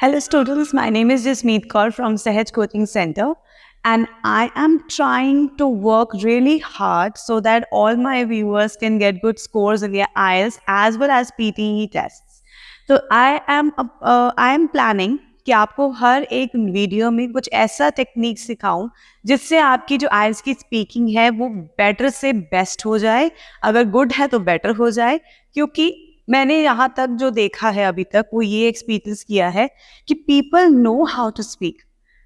Hello students, my name is Jasmeet Kaur from Sahaj Coaching Center, and I am trying to work really hard so that all my viewers can get good scores in their IELTS as well as PTE tests. So I am planning कि आपको हर एक video में कुछ ऐसा technique सिखाऊं जिससे आपकी जो आइल्स की स्पीकिंग है वो बेटर से बेस्ट हो जाए, अगर गुड है तो बेटर हो जाए। क्योंकि मैंने यहाँ तक जो देखा है अभी तक वो ये एक्सपीरियंस किया है कि people know how to speak,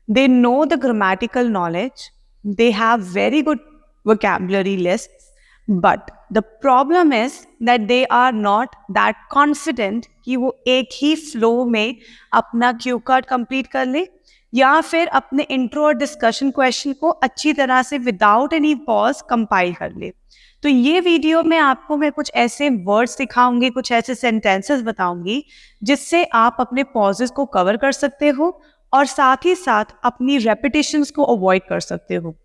they know the grammatical knowledge, they have very good vocabulary lists, but the problem is that they are not that confident कि वो एक ही फ्लो में अपना क्यू कार्ड कंप्लीट कर ले या फिर अपने इंट्रो और डिस्कशन क्वेश्चन को अच्छी तरह से विदाउट एनी पॉज कंपाइल कर ले। तो ये वीडियो में आपको मैं कुछ ऐसे वर्ड्स दिखाऊंगी, कुछ ऐसे सेंटेंसेस बताऊंगी जिससे आप अपने पॉजेस को कवर कर सकते हो और साथ ही साथ अपनी रेपिटेशंस को अवॉइड कर सकते हो।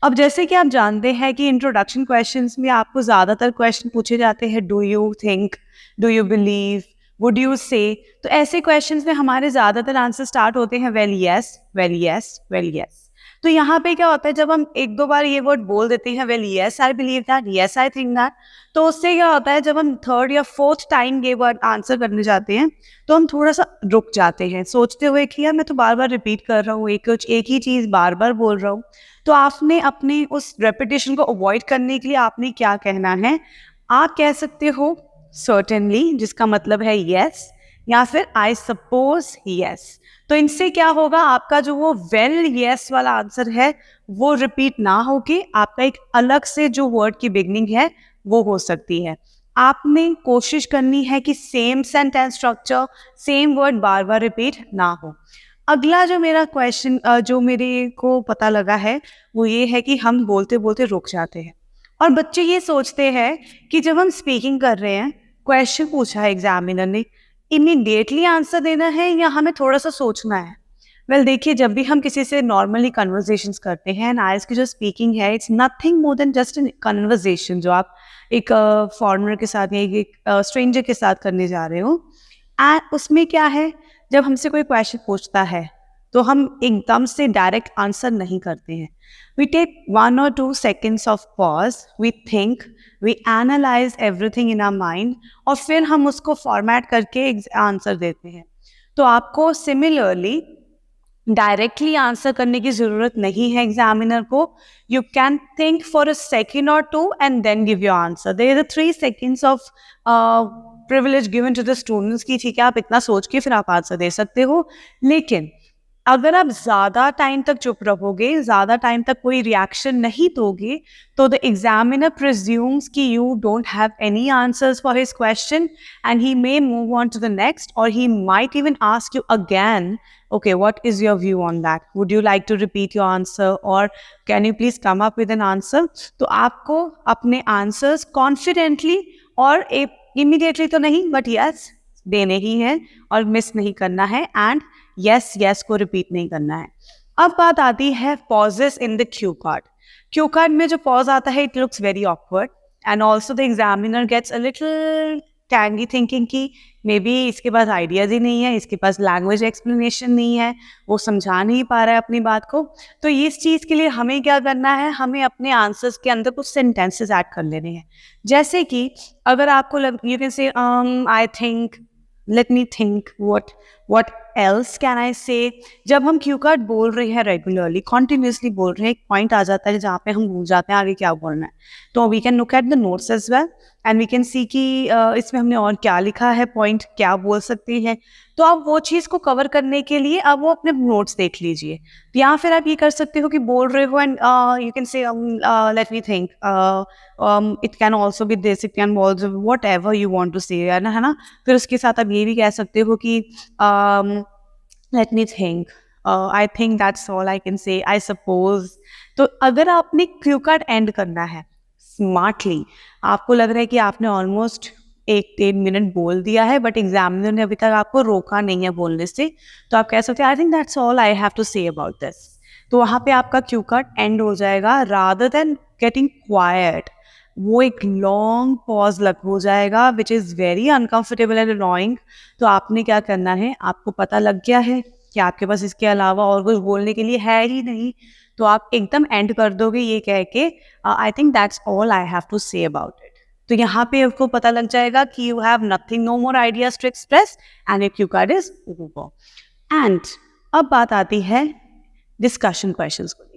अब जैसे कि आप जानते हैं कि इंट्रोडक्शन क्वेश्चंस में आपको ज़्यादातर क्वेश्चन पूछे जाते हैं, do you think, do you believe, would you से। तो ऐसे क्वेश्चंस में हमारे ज़्यादातर आंसर स्टार्ट होते हैं well yes, well yes, well yes. तो यहाँ पे क्या होता है, जब हम एक दो बार ये वर्ड बोल देते हैं well yes I believe that, yes I think that, तो उससे क्या होता है जब हम थर्ड या फोर्थ टाइम ये वर्ड आंसर करने जाते हैं तो हम थोड़ा सा रुक जाते हैं सोचते हुए कि यार मैं तो बार बार रिपीट कर रहा हूँ, एक ही चीज़ बार बार बोल रहा हूँ। तो आपने अपने उस रेपिटेशन को अवॉइड करने के लिए आपने क्या कहना है, आप कह सकते हो सर्टेनली, जिसका मतलब है यस, या फिर आई सपोज यस। तो इनसे क्या होगा, आपका जो वो वेल यस वाला आंसर है वो रिपीट ना होके आपका एक अलग से जो वर्ड की बिगनिंग है वो हो सकती है। आपने कोशिश करनी है कि same sentence structure, same word बार बार रिपीट ना हो। अगला जो मेरा क्वेश्चन जो मेरे को पता लगा है वो ये है कि हम बोलते बोलते रुक जाते हैं और बच्चे ये सोचते हैं कि जब हम स्पीकिंग कर रहे हैं, क्वेश्चन पूछा है एग्जामिनर ने, इमीडिएटली आंसर देना है या हमें थोड़ा सा सोचना है। वेल देखिए, जब भी हम किसी से नॉर्मली कन्वर्सेशंस करते हैं, आइल्स की जो स्पीकिंग है it's nothing more than just an conversation जो आप एक फॉरेनर के साथ या एक स्ट्रेंजर के साथ करने जा रहे हो। एंड उसमें क्या है, जब हमसे कोई क्वेश्चन पूछता है तो हम एकदम से डायरेक्ट आंसर नहीं करते हैं। We take 1 or 2 seconds of pause, we think, we analyse everything in our mind और फिर हम उसको फॉर्मेट करके आंसर देते हैं। तो आपको सिमिलरली डायरेक्टली आंसर करने की ज़रूरत नहीं है एग्जामिनर को। You can think for a second और two and then give your answer. There are 3 seconds of privilege given to the students की ठीक है, आप इतना सोच के फिर आप आंसर दे सकते हो। लेकिन अगर आप ज़्यादा टाइम तक चुप रहोगे, ज़्यादा टाइम तक कोई रिएक्शन नहीं दोगे, तो द एग्जामिनर प्रिज्यूम्स कि you don't have any answers for his question and he may move on to the next और he might even ask you again, okay, what is your view on that? Would you like to repeat your answer or can you please come up with an answer? तो आपको अपने answers confidently और immediately तो नहीं but yes देने ही हैं और miss नहीं करना है and yes को रिपीट नहीं करना है। अब बात आती है pauses in the cue card. Cue card में जो pause आता है it looks very awkward and also the examiner gets a little tangy thinking की मे बी इसके पास आइडियाज़ ही नहीं है, इसके पास लैंग्वेज एक्सप्लेनेशन नहीं है, वो समझा नहीं पा रहा है अपनी बात को। तो इस चीज़ के लिए हमें क्या करना है, हमें अपने आंसर्स के अंदर कुछ सेंटेंसेस ऐड कर लेने हैं। जैसे कि अगर आपको यू कैन से I think, late me think, what else can I से। जब हम क्यू कार्ड बोल रहे हैं रेगुलरली, कॉन्टिन्यूसली बोल रहे हैं, एक पॉइंट आ जाता है जहाँ पे हम भूल जाते हैं आगे क्या बोलना है। तो we can look at the notes as well and we can see कि इसमें हमने और क्या लिखा है, पॉइंट क्या बोल सकते हैं। तो आप वो चीज़ को कवर करने के लिए अब वो अपने नोट्स देख लीजिए। या फिर आप ये कर सकते हो कि बोल रहे हो and you can say let me think, it can also be दे सकते हैं whatever you want to say, है ना। फिर उसके साथ आप ये भी कह सकते हो कि late me think, I think that's all I can say, I suppose. तो अगर आपने क्यू कार्ड एंड करना है स्मार्टली, आपको लग रहा है कि आपने ऑलमोस्ट 1-1 मिनट बोल दिया है बट एग्जामिनर ने अभी तक आपको रोका नहीं है बोलने से, तो आप कह सकते हैं I think that's all I have to say about this. तो वहाँ पे आपका क्यू कार्ड एंड हो जाएगा रादर देन गेटिंग क्वाइट। वो एक लॉन्ग पॉज लग हो जाएगा which is very uncomfortable and annoying. तो आपने क्या करना है, आपको पता लग गया है कि आपके पास इसके अलावा और कुछ बोलने के लिए है ही नहीं, तो आप एकदम एंड कर दोगे ये कह के I think that's all I have to say about it. तो यहाँ पे आपको पता लग जाएगा कि you have nothing, no more ideas to express and your cue card is over. And अब बात आती है डिस्कशन क्वेश्चंस को लेकर।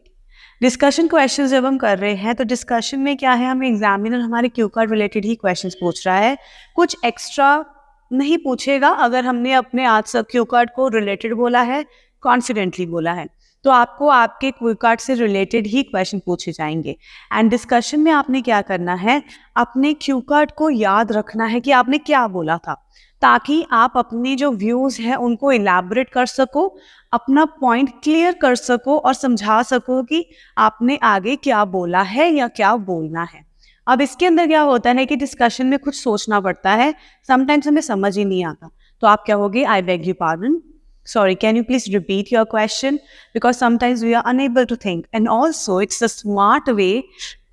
डिस्कशन क्वेश्चंस जब हम कर रहे हैं तो डिस्कशन में क्या है, हमें एग्जामिनर हमारे क्यू कार्ड रिलेटेड ही क्वेश्चंस पूछ रहा है, कुछ एक्स्ट्रा नहीं पूछेगा। अगर हमने अपने आंसर क्यू कार्ड को रिलेटेड बोला है, कॉन्फिडेंटली बोला है, तो आपको आपके क्यू कार्ड से रिलेटेड ही क्वेश्चन पूछे जाएंगे। एंड डिस्कशन में आपने क्या करना है, अपने क्यू कार्ड को याद रखना है कि आपने क्या बोला था, ताकि आप अपने जो व्यूज़ हैं उनको इलैबोरेट कर सको, अपना पॉइंट क्लियर कर सको और समझा सको कि आपने आगे क्या बोला है या क्या बोलना है। अब इसके अंदर क्या होता है कि डिस्कशन में कुछ सोचना पड़ता है, समटाइम्स हमें समझ ही नहीं आता, तो आप क्या होगे, I beg you pardon, sorry, can you please repeat your question, because sometimes we are unable to think, and also it's a smart way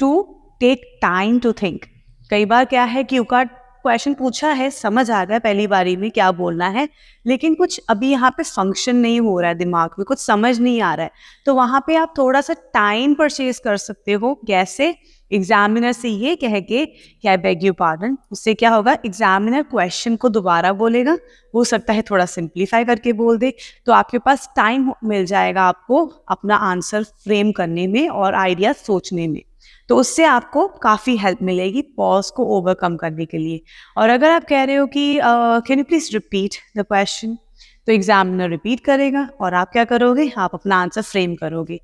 to take time to think. कई बार क्या है कि कार्ड क्वेश्चन पूछा है, समझ आ गया पहली बारी में क्या बोलना है, लेकिन कुछ अभी यहाँ पे फंक्शन नहीं हो रहा है, दिमाग में कुछ समझ नहीं आ रहा है, तो वहाँ पे आप थोड़ा सा टाइम परचेज कर सकते हो। कैसे? एग्जामिनर से ये कह के कि आई बेग यू पार्डन, उससे क्या होगा, एग्जामिनर क्वेश्चन को दोबारा बोलेगा, हो सकता है थोड़ा सिंप्लीफाई करके बोल दे, तो आपके पास टाइम मिल जाएगा आपको अपना आंसर फ्रेम करने में और आइडिया सोचने में। तो उससे आपको काफ़ी हेल्प मिलेगी पॉज को ओवरकम करने के लिए। और अगर आप कह रहे हो कि can you please repeat the question, तो एग्जामिनर रिपीट करेगा और आप क्या करोगे, आप अपना आंसर फ्रेम करोगे।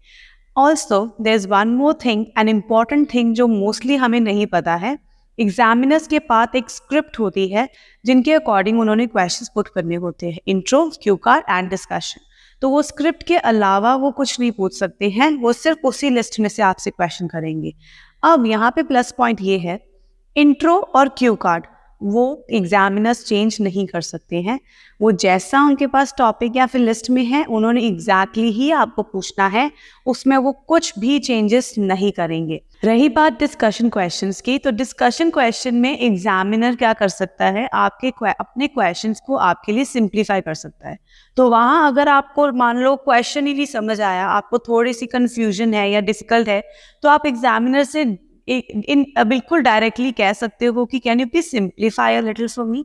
Also there is one more thing, an important thing जो मोस्टली हमें नहीं पता है, एग्जामिनर्स के पास एक स्क्रिप्ट होती है जिनके अकॉर्डिंग उन्होंने क्वेश्चंस पुट करने होते हैं, intro, Q card and discussion. तो वो स्क्रिप्ट के अलावा वो कुछ नहीं पूछ सकते हैं, वो सिर्फ उसी लिस्ट में से आपसे क्वेश्चन करेंगे। अब यहाँ पे प्लस पॉइंट ये है, इंट्रो और क्यू कार्ड वो एग्जामिनर्स चेंज नहीं कर सकते हैं, वो जैसा उनके पास टॉपिक या फिर लिस्ट में है उन्होंने एग्जैक्टली ही आपको पूछना है, उसमें वो कुछ भी चेंजेस नहीं करेंगे। रही बात डिस्कशन क्वेश्चंस की, तो डिस्कशन क्वेश्चन में एग्जामिनर क्या कर सकता है, आपके अपने क्वेश्चंस को आपके लिए सिंप्लीफाई कर सकता है। तो वहाँ अगर आपको मान लो क्वेश्चन ही नहीं समझ आया, आपको थोड़ी सी कन्फ्यूजन है या डिफिकल्ट है, तो आप एग्जामिनर से बिल्कुल डायरेक्टली कह सकते हो कि can you please simplify a little for me,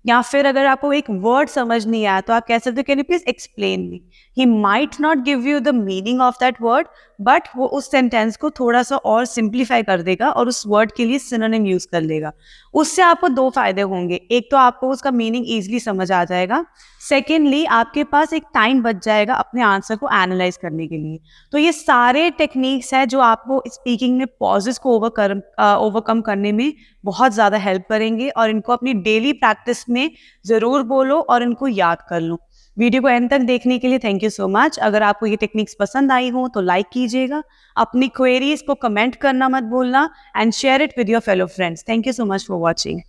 या फिर अगर आपको एक वर्ड समझ नहीं आया तो आप कह सकते हो can you please explain me. He might not give you the meaning of that word, but वो उस सेंटेंस को थोड़ा सा और सिंप्लीफाई कर देगा और उस वर्ड के लिए सिनोनिम यूज कर लेगा। उससे आपको दो फायदे होंगे, एक तो आपको उसका मीनिंग ईजिली समझ आ जाएगा, सेकेंडली आपके पास एक टाइम बच जाएगा अपने आंसर को एनालाइज करने के लिए। तो ये सारे टेक्निक्स हैं जो आपको स्पीकिंग में पॉजेस को ओवरकम करने में बहुत ज़्यादा हेल्प करेंगे, और इनको अपनी डेली प्रैक्टिस में ज़रूर बोलो और इनको याद कर लो। वीडियो को एंड तक देखने के लिए थैंक यू सो मच। अगर आपको ये टेक्निक्स पसंद आई हो तो लाइक कीजिएगा, अपनी क्वेरीज को कमेंट करना मत भूलना, and share it with your fellow friends. Thank you so much for watching.